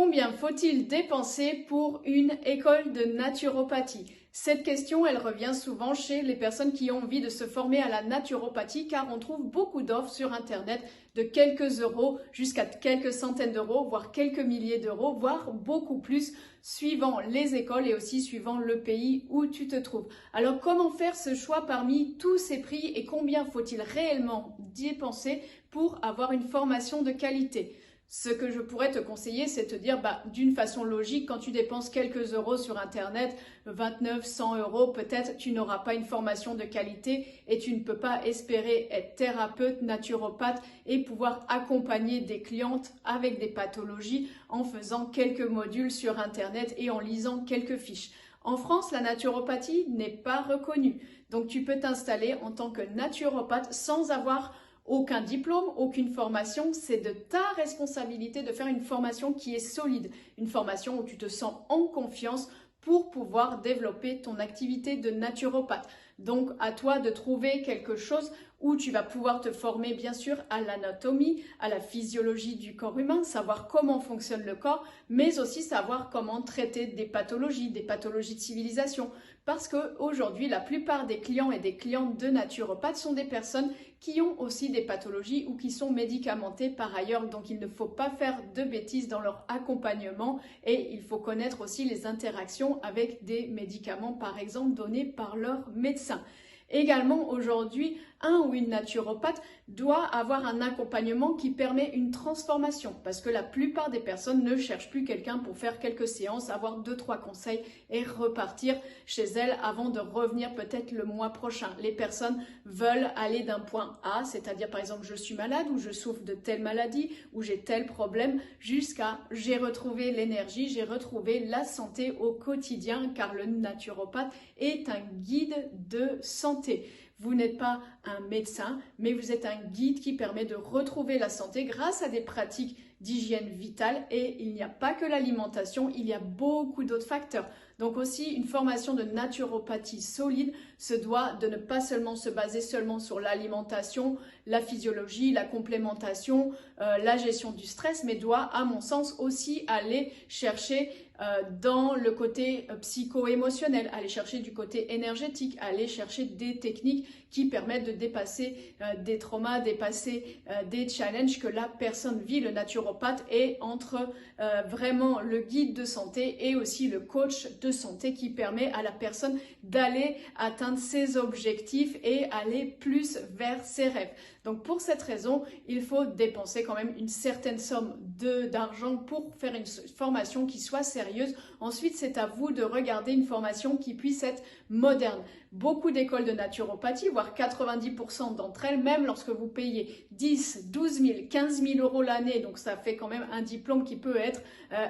Combien faut-il dépenser pour une école de naturopathie? Cette question, elle revient souvent chez les personnes qui ont envie de se former à la naturopathie car on trouve beaucoup d'offres sur Internet de quelques euros jusqu'à quelques centaines d'euros, voire quelques milliers d'euros, voire beaucoup plus, suivant les écoles et aussi suivant le pays où tu te trouves. Alors comment faire ce choix parmi tous ces prix et combien faut-il réellement dépenser pour avoir une formation de qualité? Ce que je pourrais te conseiller, c'est de te dire, d'une façon logique, quand tu dépenses quelques euros sur Internet, 29, 100 euros, peut-être tu n'auras pas une formation de qualité et tu ne peux pas espérer être thérapeute, naturopathe et pouvoir accompagner des clientes avec des pathologies en faisant quelques modules sur Internet et en lisant quelques fiches. En France, la naturopathie n'est pas reconnue. Donc, tu peux t'installer en tant que naturopathe sans avoir aucun diplôme, aucune formation, c'est de ta responsabilité de faire une formation qui est solide, une formation où tu te sens en confiance pour pouvoir développer ton activité de naturopathe. Donc, à toi de trouver quelque chose où tu vas pouvoir te former bien sûr à l'anatomie, à la physiologie du corps humain, savoir comment fonctionne le corps, mais aussi savoir comment traiter des pathologies de civilisation. Parce qu'aujourd'hui, la plupart des clients et des clientes de naturopathes sont des personnes qui ont aussi des pathologies ou qui sont médicamentées par ailleurs. Donc, il ne faut pas faire de bêtises dans leur accompagnement et il faut connaître aussi les interactions avec des médicaments, par exemple, donnés par leur médecin. Également, aujourd'hui, un ou une naturopathe doit avoir un accompagnement qui permet une transformation parce que la plupart des personnes ne cherchent plus quelqu'un pour faire quelques séances, avoir 2-3 conseils et repartir chez elles avant de revenir peut-être le mois prochain. Les personnes veulent aller d'un point A, c'est-à-dire par exemple je suis malade ou je souffre de telle maladie ou j'ai tel problème jusqu'à j'ai retrouvé l'énergie, j'ai retrouvé la santé au quotidien car le naturopathe est un guide de santé. Vous n'êtes pas un médecin, mais vous êtes un guide qui permet de retrouver la santé grâce à des pratiques d'hygiène vitale et il n'y a pas que l'alimentation, il y a beaucoup d'autres facteurs. Donc aussi, une formation de naturopathie solide se doit de ne pas seulement se baser seulement sur l'alimentation, la physiologie, la complémentation, la gestion du stress, mais doit, à mon sens, aussi aller chercher dans le côté psycho-émotionnel, aller chercher du côté énergétique, aller chercher des techniques qui permettent de dépasser des traumas, dépasser des challenges que la personne vit. Le naturopathe est entre vraiment le guide de santé et aussi le coach de santé qui permet à la personne d'aller atteindre ses objectifs et aller plus vers ses rêves. Donc pour cette raison, il faut dépenser quand même une certaine somme d'argent pour faire une formation qui soit sérieuse. Ensuite, c'est à vous de regarder une formation qui puisse être moderne. Beaucoup d'écoles de naturopathie, voire 90% d'entre elles, même lorsque vous payez 10, 12 000, 15 000 euros l'année, donc ça fait quand même un diplôme qui peut être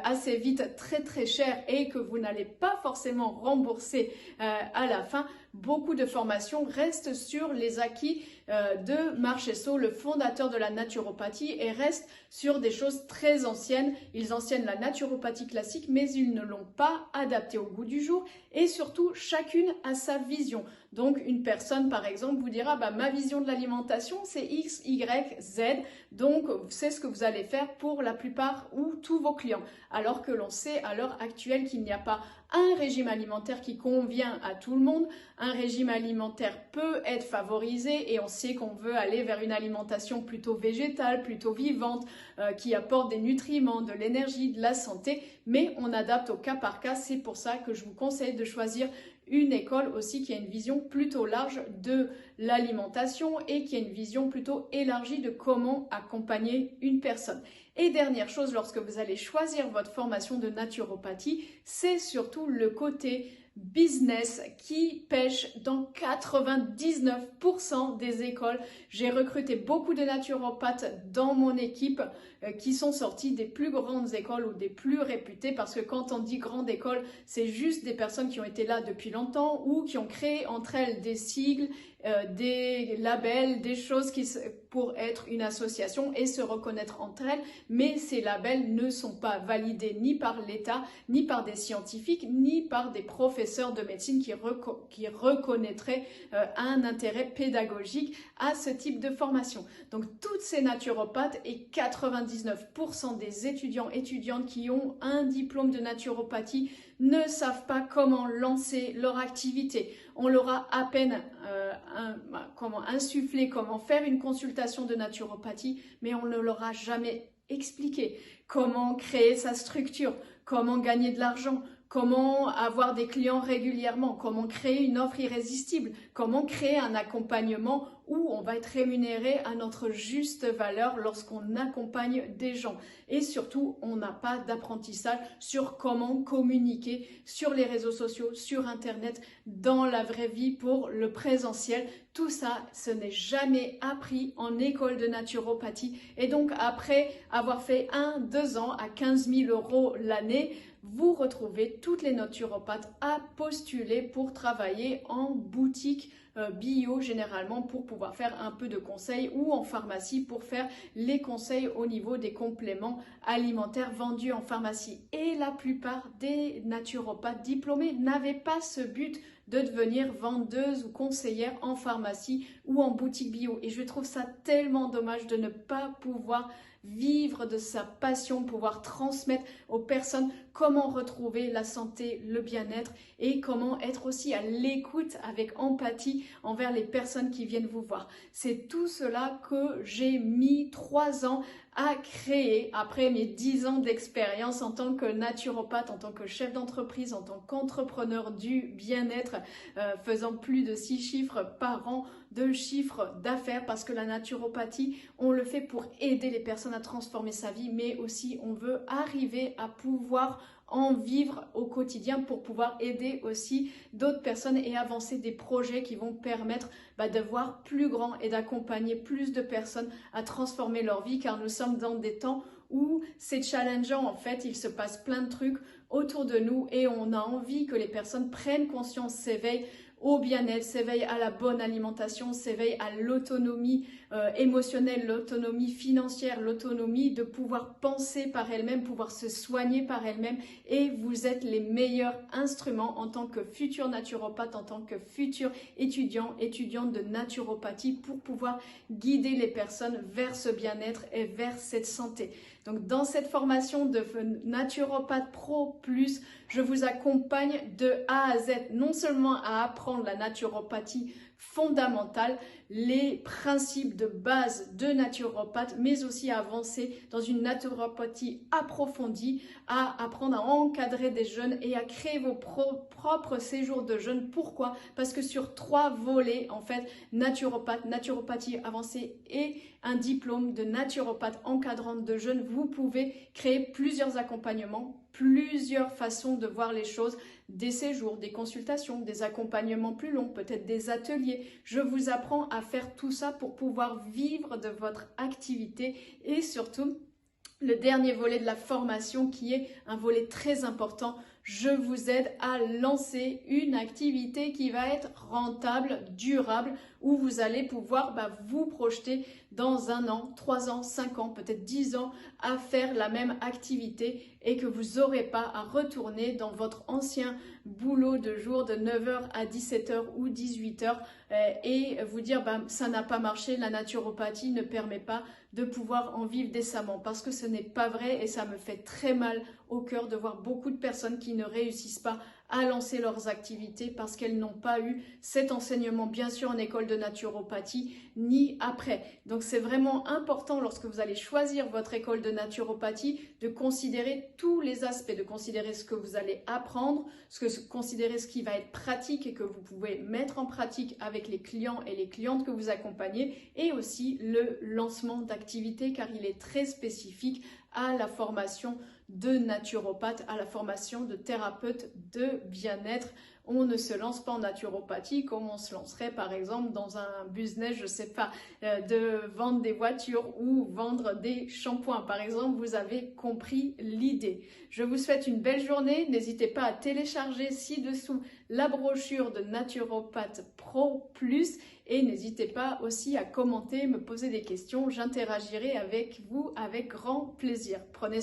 assez vite très très cher et que vous n'allez pas forcément rembourser à la fin. Beaucoup de formations restent sur les acquis de Marchesso, le fondateur de la naturopathie, et restent sur des choses très anciennes. Ils enseignent la naturopathie classique, mais ils ne l'ont pas adaptée au goût du jour et surtout, chacune a sa vision. Donc, une personne, par exemple, vous dira ma vision de l'alimentation, c'est X, Y, Z. Donc, c'est ce que vous allez faire pour la plupart ou tous vos clients. Alors que l'on sait à l'heure actuelle qu'il n'y a pas un régime alimentaire qui convient à tout le monde. Un régime alimentaire peut être favorisé et on sait qu'on veut aller vers une alimentation plutôt végétale, plutôt vivante, qui apporte des nutriments, de l'énergie, de la santé, mais on adapte au cas par cas. C'est pour ça que je vous conseille de choisir une école aussi qui a une vision plutôt large de l'alimentation et qui a une vision plutôt élargie de comment accompagner une personne. Et dernière chose, lorsque vous allez choisir votre formation de naturopathie, c'est surtout le côté business qui pêche dans 99% des écoles. J'ai recruté beaucoup de naturopathes dans mon équipe qui sont sortis des plus grandes écoles ou des plus réputées parce que quand on dit grande école, c'est juste des personnes qui ont été là depuis longtemps ou qui ont créé entre elles des sigles des labels, des choses pour être une association et se reconnaître entre elles, mais ces labels ne sont pas validés ni par l'État, ni par des scientifiques, ni par des professeurs de médecine qui reconnaîtraient un intérêt pédagogique à ce type de formation. Donc toutes ces naturopathes et 99% des étudiantes qui ont un diplôme de naturopathie ne savent pas comment lancer leur activité. On leur a à peine comment insuffler, comment faire une consultation de naturopathie, mais on ne leur a jamais expliqué comment créer sa structure, comment gagner de l'argent, comment avoir des clients régulièrement, comment créer une offre irrésistible, comment créer un accompagnement où on va être rémunéré à notre juste valeur lorsqu'on accompagne des gens. Et surtout, on n'a pas d'apprentissage sur comment communiquer sur les réseaux sociaux, sur Internet, dans la vraie vie pour le présentiel. Tout ça, ce n'est jamais appris en école de naturopathie. Et donc, après avoir fait 1-2 ans à 15 000 € l'année, vous retrouvez toutes les naturopathes à postuler pour travailler en boutique bio généralement pour pouvoir faire un peu de conseils ou en pharmacie pour faire les conseils au niveau des compléments alimentaires vendus en pharmacie. Et la plupart des naturopathes diplômés n'avaient pas ce but de devenir vendeuse ou conseillère en pharmacie ou en boutique bio. Et je trouve ça tellement dommage de ne pas pouvoir vivre de sa passion, pouvoir transmettre aux personnes comment retrouver la santé, le bien-être et comment être aussi à l'écoute avec empathie envers les personnes qui viennent vous voir. C'est tout cela que j'ai mis 3 ans à créer après mes 10 ans d'expérience en tant que naturopathe, en tant que chef d'entreprise, en tant qu'entrepreneur du bien-être, faisant plus de 6 chiffres par an de chiffre d'affaires parce que la naturopathie, on le fait pour aider les personnes à transformer sa vie, mais aussi on veut arriver à pouvoir en vivre au quotidien pour pouvoir aider aussi d'autres personnes et avancer des projets qui vont permettre de voir plus grand et d'accompagner plus de personnes à transformer leur vie car nous sommes dans des temps où c'est challengeant en fait, il se passe plein de trucs autour de nous et on a envie que les personnes prennent conscience, s'éveillent au bien-être, s'éveillent à la bonne alimentation, s'éveillent à l'autonomie émotionnelle, l'autonomie financière, l'autonomie de pouvoir penser par elle-même, pouvoir se soigner par elle-même et vous êtes les meilleurs instruments en tant que futur naturopathe, en tant que futur étudiante de naturopathie pour pouvoir guider les personnes vers ce bien-être et vers cette santé. Donc dans cette formation de naturopathe pro plus, je vous accompagne de A à Z, non seulement à apprendre la naturopathie fondamentale, les principes de base de naturopathe, mais aussi à avancer dans une naturopathie approfondie, à apprendre à encadrer des jeunes et à créer vos propres séjours de jeûne. Pourquoi? Parce que sur 3 volets, en fait, naturopathe, naturopathie avancée et un diplôme de naturopathe encadrante de jeunes, vous pouvez créer plusieurs accompagnements, plusieurs façons de voir les choses, des séjours, des consultations, des accompagnements plus longs, peut-être des ateliers. Je vous apprends à faire tout ça pour pouvoir vivre de votre activité et surtout le dernier volet de la formation qui est un volet très important. Je vous aide à lancer une activité qui va être rentable, durable, où vous allez pouvoir vous projeter dans 1 an, 3 ans, 5 ans, peut-être 10 ans à faire la même activité et que vous n'aurez pas à retourner dans votre ancien boulot de jour de 9h à 17h ou 18h et vous dire ça n'a pas marché, la naturopathie ne permet pas de pouvoir en vivre décemment parce que ce n'est pas vrai et ça me fait très mal au cœur de voir beaucoup de personnes qui ne réussissent pas à lancer leurs activités parce qu'elles n'ont pas eu cet enseignement bien sûr en école de naturopathie ni après. Donc c'est vraiment important lorsque vous allez choisir votre école de naturopathie de considérer tous les aspects, de considérer ce que vous allez apprendre, considérer ce qui va être pratique et que vous pouvez mettre en pratique avec les clients et les clientes que vous accompagnez et aussi le lancement d'activités car il est très spécifique à la formation de naturopathe, à la formation de thérapeute de bien-être On ne se lance pas en naturopathie comme on se lancerait par exemple dans un business, je sais pas, de vendre des voitures ou vendre des shampoings. Par exemple, vous avez compris l'idée. Je vous souhaite une belle journée. N'hésitez pas à télécharger ci-dessous la brochure de Naturopathe Pro Plus et n'hésitez pas aussi à commenter, me poser des questions. J'interagirai avec vous avec grand plaisir. Prenez